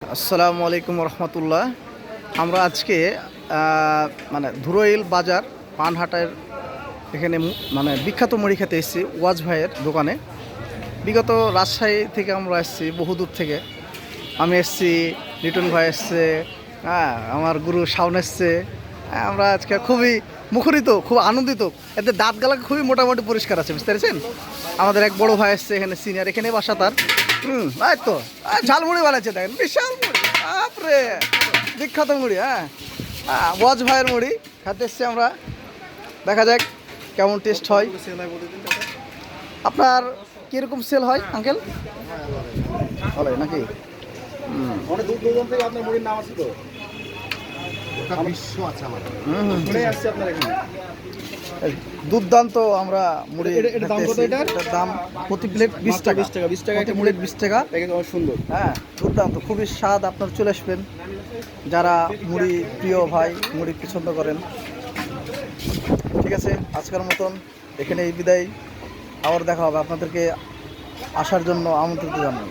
আসসালামু আলাইকুম রহমতুল্লাহ। আমরা আজকে মানে ধুরইল বাজার পানহাটার এখানে মানে বিখ্যাত মুড়ি খেতে এসেছি ওয়াজ ভাইয়ের দোকানে। বিগত রাজশাহী থেকে আমরা এসেছি বহুদূর থেকে। আমি এসেছি, লিটন ভাই এসছে, হ্যাঁ আমার গুরু শাওন এসছে। আমরা আজকে খুবই মুখরিত, খুব আনন্দিত। এতে দাঁত গালা খুবই মোটামুটি পরিষ্কার আছে, বুঝতে পেরেছেন। আমাদের এক বড় ভাই এসছে এখানে, সিনিয়র, এখানে বাসা তার। এই তো ঝালমুড়ি বানাচ্ছে, দেখেন বিশাল মুড়ি, বাপরে বিখ্যাত মুড়ি। ওয়াজ ভাইয়ের মুড়ি খেতে এসছি আমরা। দেখা যাক কেমন টেস্ট হয়। আপনার কীরকম সেল হয় আঙ্কেল? ভালো নাকি? অনেক দূর দূরান্ত থেকে আপনার মুড়ির নাম আছে তো, বিশ্ব আছে আমার শুনে আসছে আপনার এখানে। দুর্দান্ত আমরা মুড়ি এটার দাম কত? এটার দাম প্রতি প্লেট 20 টাকা। 20 টাকা একটা মুড়ির 20 টাকা। অনেক সুন্দর। হ্যাঁ, দুর্দান্ত, খুবই স্বাদ। আপনার চলে আসবেন যারা মুড়ি প্রিয় ভাই, মুড়ি পছন্দ করেন। ঠিক আছে, আজকের মতন এখানেই বিদায়। আবার দেখা হবে, আপনাদেরকে আসার জন্য আমন্ত্রিত জানাই।